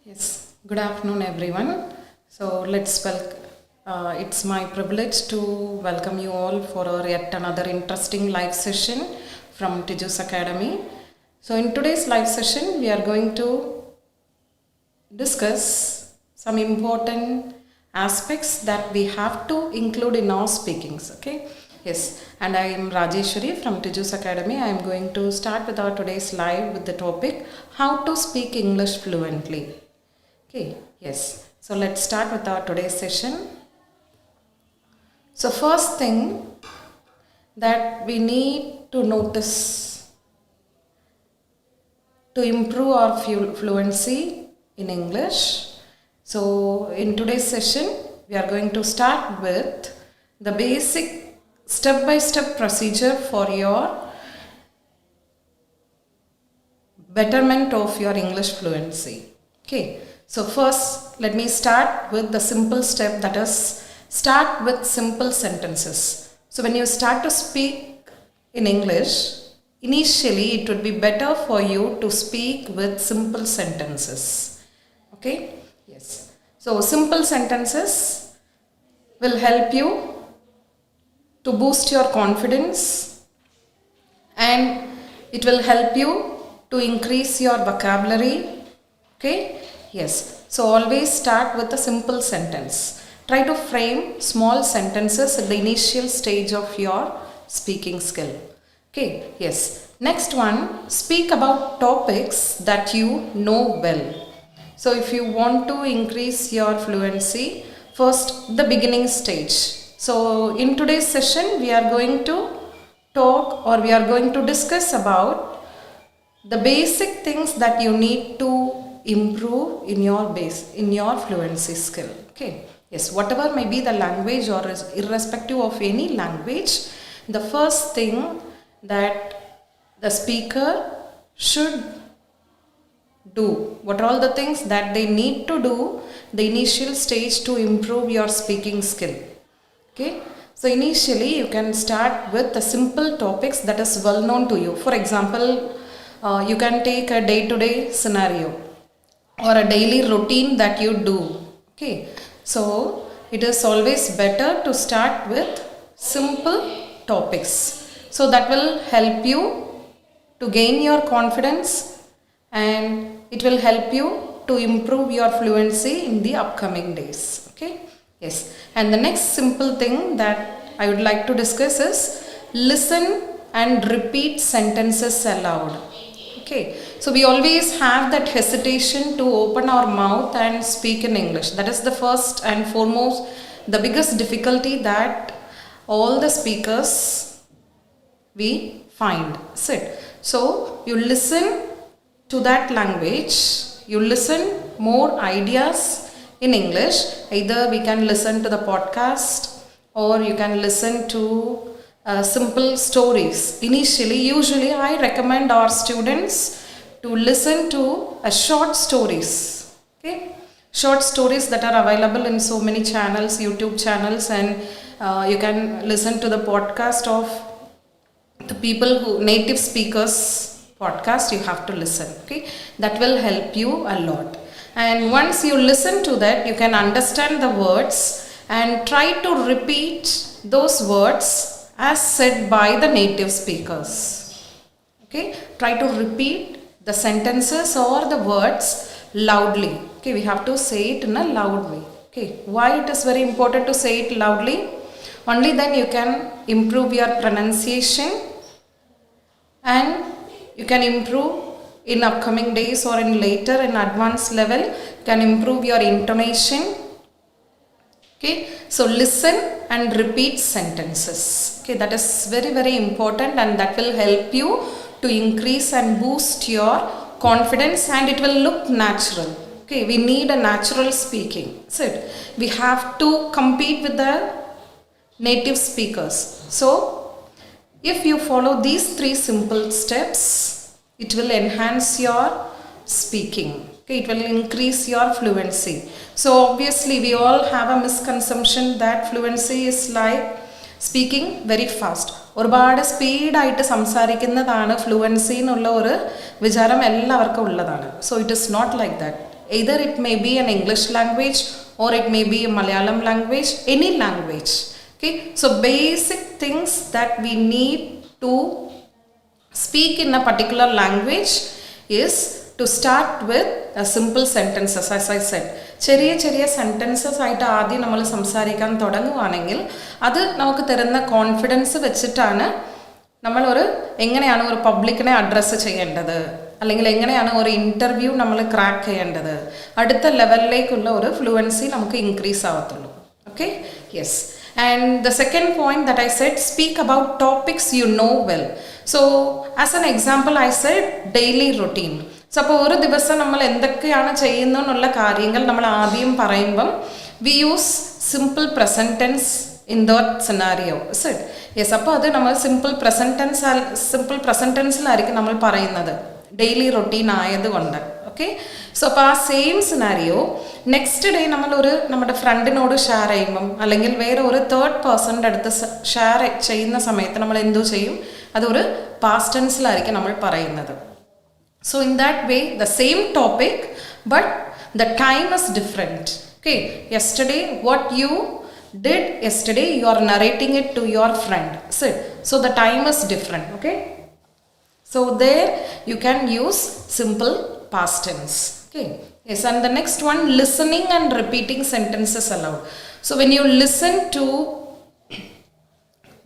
Yes, good afternoon, everyone. So let's welcome. It's my privilege to welcome you all for our yet another interesting live session from Tiju's Academy. So in today's live session, we are going to discuss some important aspects that we have to include in our speakings. Okay. Yes, and I am Rajeshwari from Tiju's Academy. I am going to start with our today's live with the topic how to speak English fluently. Okay, yes. So let's start with our today's session. So first thing that we need to notice to improve our fluency in English. So in today's session, we are going to start with the basic step-by-step procedure for your betterment of your English fluency. Okay. So first, let me start with the simple step, that is, start with simple sentences. So when you start to speak in English, initially it would be better for you to speak with simple sentences. Okay? Yes. So simple sentences will help you to boost your confidence, and it will help you to increase your vocabulary. Okay? Yes, so always start with a simple sentence. Try to frame small sentences at the initial stage of your speaking skill. Okay, yes. Next one, speak about topics that you know well. So if you want to increase your fluency, first the beginning stage. So in today's session, we are going to talk, or we are going to discuss about the basic things that you need to improve in your fluency skill. Okay, yes, whatever may be the language, or irrespective of any language, the first thing that the speaker should do, what are all the things that they need to do, the initial stage to improve your speaking skill. Okay, so initially you can start with the simple topics that is well known to you. For example, you can take a day-to-day scenario or a daily routine that you do. Okay, so it is always better to start with simple topics. So that will help you to gain your confidence, and it will help you to improve your fluency in the upcoming days. Okay, yes. And the next simple thing that I would like to discuss is listen and repeat sentences aloud. Okay, so we always have that hesitation to open our mouth and speak in English. That is the first and foremost, the biggest difficulty that all the speakers we find. So you listen to that language, you listen more ideas in English. Either we can listen to the podcast, or you can listen to simple stories. Usually I recommend our students to listen to short stories. Okay, short stories that are available in so many channels, YouTube channels, and you can listen to the podcast of the people who native speakers podcast. You have to listen. Okay, that will help you a lot. And once you listen to that, you can understand the words and try to repeat those words as said by the native speakers. Okay, try to repeat the sentences or the words loudly. Okay, we have to say it in a loud way. Okay, why it is very important to say it loudly? Only then you can improve your pronunciation, and you can improve in upcoming days, or in later in advanced level, you can improve your intonation. Okay, so listen and repeat sentences. Okay, that is very, very important, and that will help you to increase and boost your confidence, and it will look natural. Okay, we need a natural speaking. We have to compete with the native speakers. So if you follow these 3 simple steps, it will enhance your speaking. Okay, it will increase your fluency. So obviously we all have a misconception that fluency is like speaking very fast. ഒരുപാട് സ്പീഡായിട്ട് സംസാരിക്കുന്നതാണ് fluency എന്നുള്ള ഒരു വിചാരം എല്ലാവർക്കും ഉള്ളതാണ്. So it is not like that. Either it may be an English language or it may be a Malayalam language, any language. Okay, so basic things that we need to speak in a particular language is to start with a simple sentences, as I said. ചെറിയ sentences ആയിട്ട് ആദ്യം നമ്മൾ സംസാരിക്കാൻ തുടങ്ങുവാണെങ്കിൽ അത് നമുക്ക് തരുന്ന confidence വെച്ചിട്ടാണ് എങ്ങനെയാണ് ഒരു പബ്ലിക്കിനെ അഡ്രസ്സ് ചെയ്യേണ്ടത്, അല്ലെങ്കിൽ എങ്ങനെയാണ് ഒരു ഇൻ്റർവ്യൂ നമ്മൾ ക്രാക്ക് ചെയ്യേണ്ടത്, അടുത്ത ലെവലിലേക്കുള്ള ഒരു ഫ്ലുവൻസി നമുക്ക് ഇൻക്രീസ് ആവത്തുള്ളൂ. Okay, yes. And the second point that I said, speak about topics you know well. So as an example I said daily routine. So അപ്പോൾ ഒരു ദിവസം നമ്മൾ എന്തൊക്കെയാണ് ചെയ്യുന്നതെന്നുള്ള കാര്യങ്ങൾ നമ്മൾ ആദ്യം പറയുമ്പം we use simple present tense in that scenario. Is it? Yes, അപ്പോൾ അത് നമ്മൾ simple present tenseലായിരിക്കും നമ്മൾ പറയുന്നത് ഡെയിലി റൊട്ടീൻ ആയതുകൊണ്ട്. ഓക്കെ, സോ അപ്പോൾ ആ സെയിം സിനാരിയോ നെക്സ്റ്റ് ഡേ നമ്മുടെ ഫ്രണ്ടിനോട് ഷെയർ ചെയ്യുമ്പം അല്ലെങ്കിൽ വേറെ ഒരു തേർഡ് പേഴ്സണിൻ്റെ അടുത്ത് ഷെയർ ചെയ്യുന്ന സമയത്ത് നമ്മൾ എന്തോ ചെയ്യും, അതൊരു പാസ്റ്റ് ടെൻസിലായിരിക്കും നമ്മൾ പറയുന്നത്. So in that way the same topic but the time is different. Okay, yesterday what you did yesterday, you are narrating it to your friend. So the time is different. Okay, so there you can use simple past tense. Okay, yes. And the next one, listening and repeating sentences aloud. So when you listen to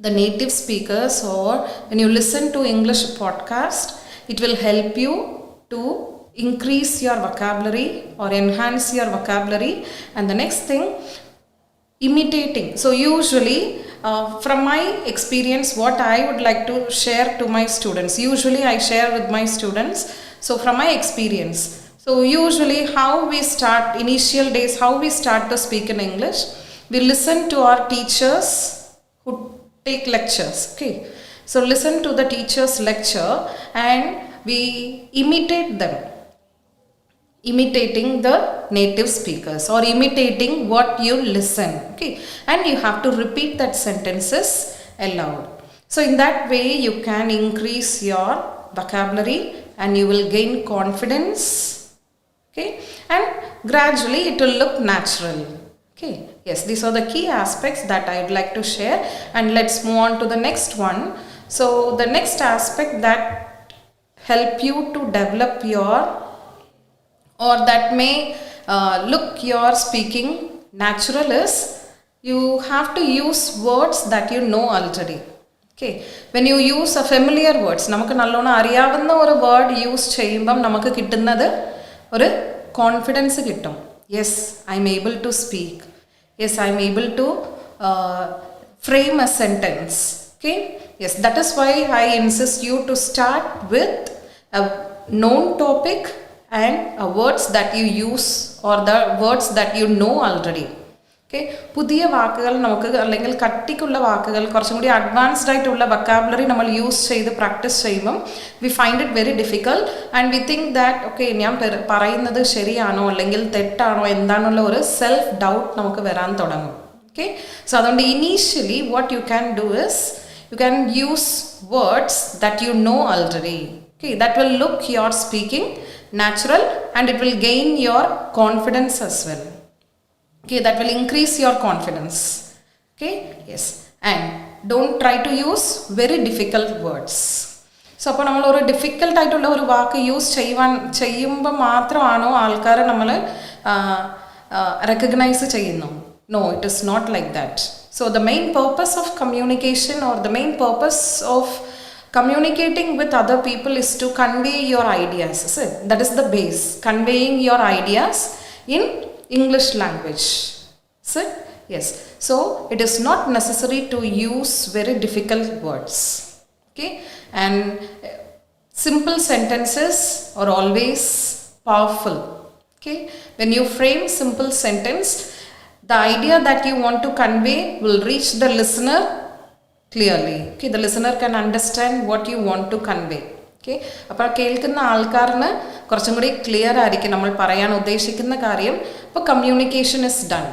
the native speakers or when you listen to English podcast, it will help you to increase your vocabulary or enhance your vocabulary. And the next thing, imitating. So usually from my experience, what I would like to share to my students, usually I share with my students. So from my experience, so usually how we start, initial days, how we start to speak in English, we listen to our teachers who take lectures. Okay, so listen to the teacher's lecture and we imitate them, imitating the native speakers or imitating what you listen. Okay, and you have to repeat that sentences aloud. So in that way you can increase your vocabulary and you will gain confidence. Okay, and gradually it will look natural. Okay, yes, these are the key aspects that I would like to share. And let's move on to the next one. So the next aspect that help you to develop your, or that may look your speaking natural, is you have to use words that you know already. Okay, when you use a familiar words, നമുക്ക് നല്ലോണം അറിയാവുന്ന ഒരു word use ചെയ്യുമ്പം നമുക്ക് കിട്ടുന്നത് ഒരു confidence കിട്ടും. Yes, I am able to speak. Yes, I am able to frame a sentence. Okay, yes, that is why I insist you to start with a known topic and words that you use or the words that you know already. Okay, പുതിയ വാക്കുകൾ നമുക്ക് അല്ലെങ്കിൽ കട്ടിക്കുള്ള വാക്കുകൾ കുറച്ചും കൂടി advanced ആയിട്ടുള്ള vocabulary നമ്മൾ use ചെയ്ത് പ്രാക്ടീസ് ചെയ്യുമ്പം we find it very difficult and we think that okay ഞാൻ പറയുന്നത് ശരിയാണോ അല്ലെങ്കിൽ തെറ്റാണോ എന്താണെന്നുള്ള ഒരു സെൽഫ് ഡൗട്ട് നമുക്ക് വരാൻ തുടങ്ങും. ഓക്കെ, സോ അതുകൊണ്ട് initially what you can do is you can use words that you know already. Okay, that will look your speaking natural and it will gain your confidence as well. Okay, that will increase your confidence. Okay, yes, and don't try to use very difficult words. So അപ്പോൾ നമ്മൾ ഒരു difficult ആയിട്ടുള്ള ഒരു വാക്ക് use ചെയ്യുമ്പോൾ മാത്രമാണോ ആൾക്കാരെ നമ്മൾ recognise ചെയ്യുന്നു? No, it is not like that. So the main purpose of communication or the main purpose of communicating with other people is to convey your ideas. That is the base, conveying your ideas in English language. Yes, so it is not necessary to use very difficult words. Okay, and simple sentences are always powerful. Okay, when you frame simple sentence, the idea that you want to convey will reach the listener clearly. Okay, the listener can understand what you want to convey. Okay, അപ്പോൾ കേൾക്കുന്ന ആൾക്കാരന് കുറച്ചും കൂടി clear ആയിരിക്കും നമ്മൾ പറയാൻ ഉദ്ദേശിക്കുന്ന കാര്യം. അപ്പോൾ കമ്മ്യൂണിക്കേഷൻ ഇസ് ഡൺ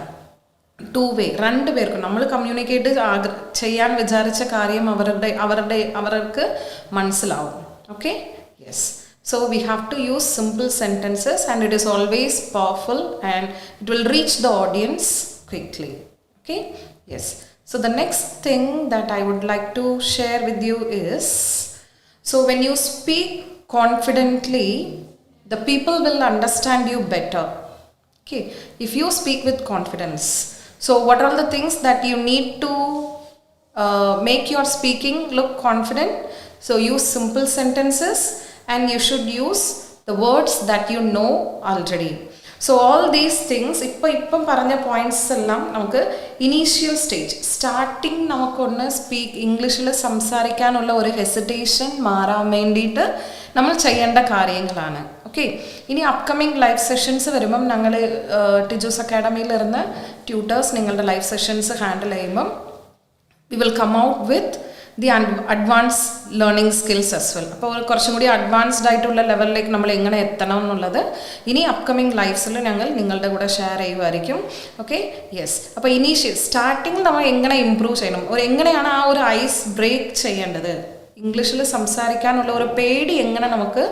ടു വേ, രണ്ട് പേർക്കും നമ്മൾ കമ്മ്യൂണിക്കേറ്റ് ചെയ്യാൻ വിചാരിച്ച കാര്യം അവർക്ക് മനസ്സിലാവും. Okay, yes. So we have to use simple sentences, and it is always powerful and it will reach the audience quickly. Okay, yes. So the next thing that I would like to share with you is, so when you speak confidently, the people will understand you better. Okay, if you speak with confidence, so what are the things that you need to make your speaking look confident? So use simple sentences, and you should use the words that you know already. So all these things, ഇപ്പം പറഞ്ഞ points എല്ലാം നമുക്ക് initial stage, starting നമുക്കൊന്ന് ഇംഗ്ലീഷിൽ സംസാരിക്കാനുള്ള ഒരു hesitation മാറാൻ വേണ്ടിയിട്ട് നമ്മൾ ചെയ്യേണ്ട കാര്യങ്ങളാണ്. ഓക്കെ, ഇനി അപ്കമിങ് ലൈവ് സെഷൻസ് വരുമ്പം ഞങ്ങൾ ടിജൂസ് അക്കാഡമിയിലിരുന്ന് ട്യൂട്ടേഴ്സ് നിങ്ങളുടെ ലൈവ് സെഷൻസ് ഹാൻഡിൽ ചെയ്യുമ്പം we will come out with the advanced learning skills as well. അപ്പോൾ കുറച്ചും കൂടി അഡ്വാൻസ്ഡ് ആയിട്ടുള്ള ലെവലിലേക്ക് നമ്മൾ എങ്ങനെ എത്തണം എന്നുള്ളത് ഇനി അപ്കമിങ് ലൈവ്സിൽ ഞങ്ങൾ നിങ്ങളുടെ കൂടെ ഷെയർ ചെയ്യുമായിരിക്കും. Okay, yes. അപ്പോൾ ഇനീഷ്യൽ സ്റ്റാർട്ടിങ്ങിൽ നമ്മൾ എങ്ങനെ ഇമ്പ്രൂവ് ചെയ്യണം, എങ്ങനെയാണ് ആ ഒരു ഐസ് ബ്രേക്ക് ചെയ്യേണ്ടത്, ഇംഗ്ലീഷിൽ സംസാരിക്കാനുള്ള ഒരു പേടി എങ്ങനെ നമുക്ക്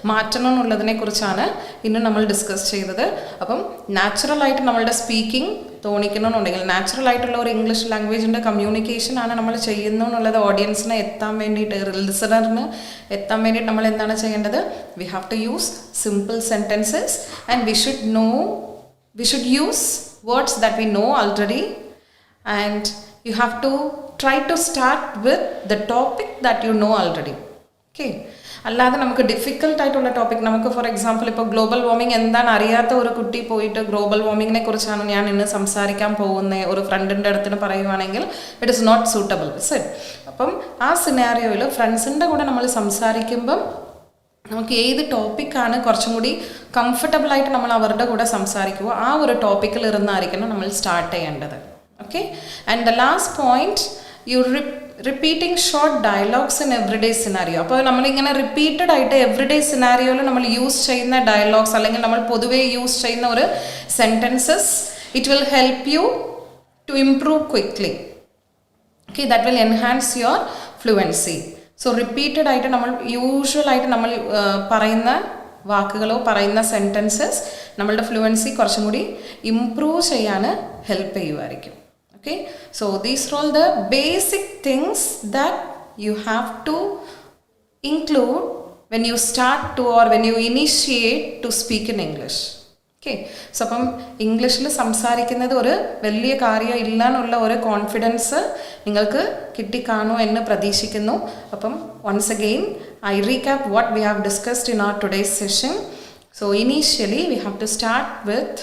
മാറ്റണം എന്നുള്ളതിനെ കുറിച്ചാണ് ഇന്ന് നമ്മൾ ഡിസ്കസ് ചെയ്തത്. അപ്പം നാച്ചുറലായിട്ട് നമ്മളുടെ സ്പീക്കിംഗ് തോന്നിക്കണമെന്നുണ്ടെങ്കിൽ, നാച്ചുറലായിട്ടുള്ള ഒരു ഇംഗ്ലീഷ് ലാംഗ്വേജിൻ്റെ കമ്മ്യൂണിക്കേഷനാണ് നമ്മൾ ചെയ്യുന്നതെന്നുള്ളത് ഓഡിയൻസിനെ എത്താൻ വേണ്ടിയിട്ട്, ലിസണറിന് എത്താൻ വേണ്ടിയിട്ട് നമ്മൾ എന്താണ് ചെയ്യേണ്ടത്? We have to use simple sentences, and we should use words that we know already, and you have to try to start with the topic that you know already. Okay, അല്ലാതെ നമുക്ക് ഡിഫിക്കൽട്ട് ആയിട്ടുള്ള topic, നമുക്ക് for example ഇപ്പോൾ global warming എന്താണെന്ന് അറിയാത്ത ഒരു കുട്ടി പോയിട്ട് ഗ്ലോബൽ വാർമിങ്ങിനെ കുറിച്ചാണ് ഞാൻ ഇന്ന് സംസാരിക്കാൻ പോകുന്നത് ഒരു ഫ്രണ്ടിൻ്റെ അടുത്തിന് പറയുവാണെങ്കിൽ ഇറ്റ് ഇസ് നോട്ട് സൂട്ടബിൾ. അപ്പം ആ സിനാരിയോയിൽ ഫ്രണ്ട്സിൻ്റെ കൂടെ നമ്മൾ സംസാരിക്കുമ്പം നമുക്ക് ഏത് ടോപ്പിക്കാണ് കുറച്ചും കൂടി കംഫർട്ടബിളായിട്ട് നമ്മൾ അവരുടെ കൂടെ സംസാരിക്കുമോ ആ ഒരു ടോപ്പിക്കിൽ ഇരുന്നായിരിക്കണം നമ്മൾ സ്റ്റാർട്ട് ചെയ്യേണ്ടത്. Okay, and the last point, you repeating short dialogues in everyday scenario. അപ്പോൾ നമ്മളിങ്ങനെ റിപ്പീറ്റഡ് ആയിട്ട് എവറിഡേ സിനാരിയോയിൽ നമ്മൾ യൂസ് ചെയ്യുന്ന ഡയലോഗ്സ് അല്ലെങ്കിൽ നമ്മൾ പൊതുവേ യൂസ് ചെയ്യുന്ന ഒരു sentences, it will help you to improve quickly. Okay, that will enhance your fluency. So repeated ആയിട്ട് നമ്മൾ യൂഷ്വലായിട്ട് നമ്മൾ പറയുന്ന വാക്കുകളോ പറയുന്ന സെൻറ്റൻസസ് നമ്മളുടെ ഫ്ലുവൻസി കുറച്ചും കൂടി ഇംപ്രൂവ് ചെയ്യാൻ help ചെയ്യുമായിരിക്കും. Okay, so these are all the basic things that you have to include when you start to, or when you initiate to speak in English. Okay, so അപ്പം ഇംഗ്ലീഷിൽ സംസാരിക്കുന്നത് ഒരു വലിയ കാര്യം ഇല്ല എന്നുള്ള ഒരു കോൺഫിഡൻസ് നിങ്ങൾക്ക് കിട്ടിക്കാണോ എന്ന് പ്രതീക്ഷിക്കുന്നു. അപ്പം once again I recap what we have discussed in our today's session. So initially we have to start with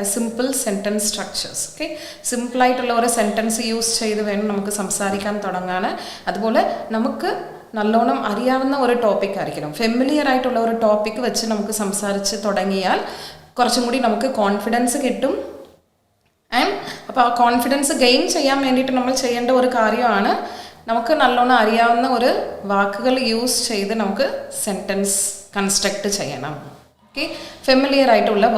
a simple sentence structures. Okay, simple ആയിട്ടുള്ള ഒരു സെൻറ്റൻസ് യൂസ് ചെയ്ത് വേണം നമുക്ക് സംസാരിക്കാൻ തുടങ്ങാൻ. അതുപോലെ നമുക്ക് നല്ലോണം അറിയാവുന്ന ഒരു ടോപ്പിക് ആയിരിക്കണം, ഫെമിലിയർ ആയിട്ടുള്ള ഒരു ടോപ്പിക് വെച്ച് നമുക്ക് സംസാരിച്ച് തുടങ്ങിയാൽ കുറച്ചും കൂടി നമുക്ക് കോൺഫിഡൻസ് കിട്ടും. ആൻഡ് അപ്പോൾ ആ കോൺഫിഡൻസ് ഗെയിൻ ചെയ്യാൻ വേണ്ടിയിട്ട് നമ്മൾ ചെയ്യേണ്ട ഒരു കാര്യമാണ് നമുക്ക് നല്ലോണം അറിയാവുന്ന ഒരു വാക്കുകൾ യൂസ് ചെയ്ത് നമുക്ക് സെൻറ്റൻസ് കൺസ്ട്രക്റ്റ് ചെയ്യണം. ഓക്കെ, ഫെമിലിയർ ആയിട്ടുള്ള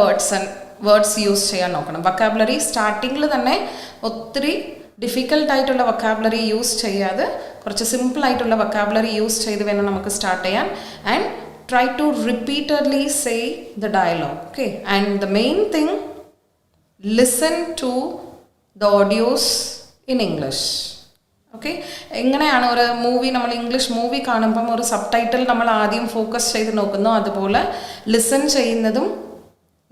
വേർഡ്സ് യൂസ് ചെയ്യാൻ നോക്കണം. വൊക്കാബുലറി സ്റ്റാർട്ടിങ്ങിൽ തന്നെ ഒത്തിരി ഡിഫിക്കൽട്ടായിട്ടുള്ള വൊക്കാബുലറി യൂസ് ചെയ്യാതെ കുറച്ച് സിമ്പിളായിട്ടുള്ള വൊക്കാബുലറി യൂസ് ചെയ്ത് വേണം നമുക്ക് സ്റ്റാർട്ട് ചെയ്യാൻ. And try to repeatedly say the dialogue. Okay, and the main thing, listen to the audios in English. Okay, എങ്ങനെയാണ് ഒരു മൂവി, നമ്മൾ ഇംഗ്ലീഷ് മൂവി കാണുമ്പം ഒരു സബ് ടൈറ്റിൽ നമ്മൾ ആദ്യം ഫോക്കസ് ചെയ്ത് നോക്കുന്നു, അതുപോലെ ലിസൺ ചെയ്യുന്നതും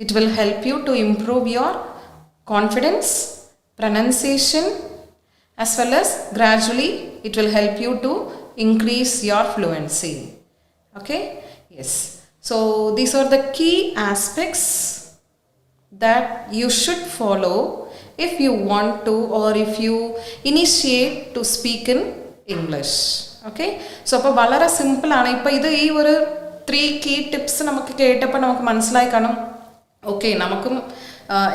it will help you to improve your confidence, pronunciation, as well as gradually it will help you to increase your fluency. Okay, yes. So these are the key aspects that you should follow if you want to, or if you initiate to speak in English. Okay, so അപ്പോൾ വളരെ സിമ്പിളാണ്. ഇപ്പോൾ ഇത് ഈ ഒരു 3 key tips നമുക്ക് കേട്ടപ്പോൾ നമുക്ക് മനസ്സിലായി കാണും, ഓക്കെ നമുക്കും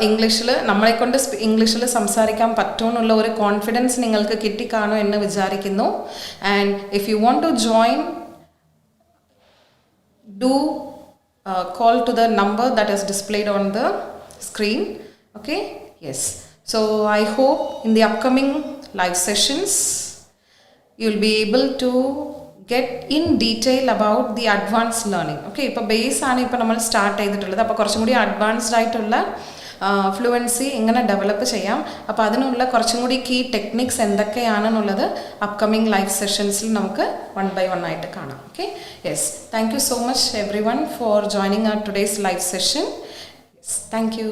ഇംഗ്ലീഷിൽ നമ്മളെക്കൊണ്ട് ഇംഗ്ലീഷിൽ സംസാരിക്കാൻ പറ്റുമെന്നുള്ള ഒരു കോൺഫിഡൻസ് നിങ്ങൾക്ക് കിട്ടിക്കാണോ എന്ന് വിചാരിക്കുന്നു. And if you want to join, do call to the number that is displayed on the screen. Okay, yes. So I hope in the upcoming live sessions you will be able to get in detail about the advanced learning. Okay, ഇപ്പോൾ base ആണ് ഇപ്പോൾ നമ്മൾ start ചെയ്തിട്ടുള്ളത്. അപ്പോൾ കുറച്ചും കൂടി advanced ആയിട്ടുള്ള fluency എങ്ങനെ ഡെവലപ്പ് ചെയ്യാം, അപ്പോൾ അതിനുള്ള കുറച്ചും കൂടി കീ ടെക്നിക്സ് എന്തൊക്കെയാണെന്നുള്ളത് അപ്കമിങ് ലൈവ് സെഷൻസിൽ നമുക്ക് 1 by 1 ആയിട്ട് കാണാം. Okay, yes, thank you so much everyone for joining our today's live session. Yes, thank U.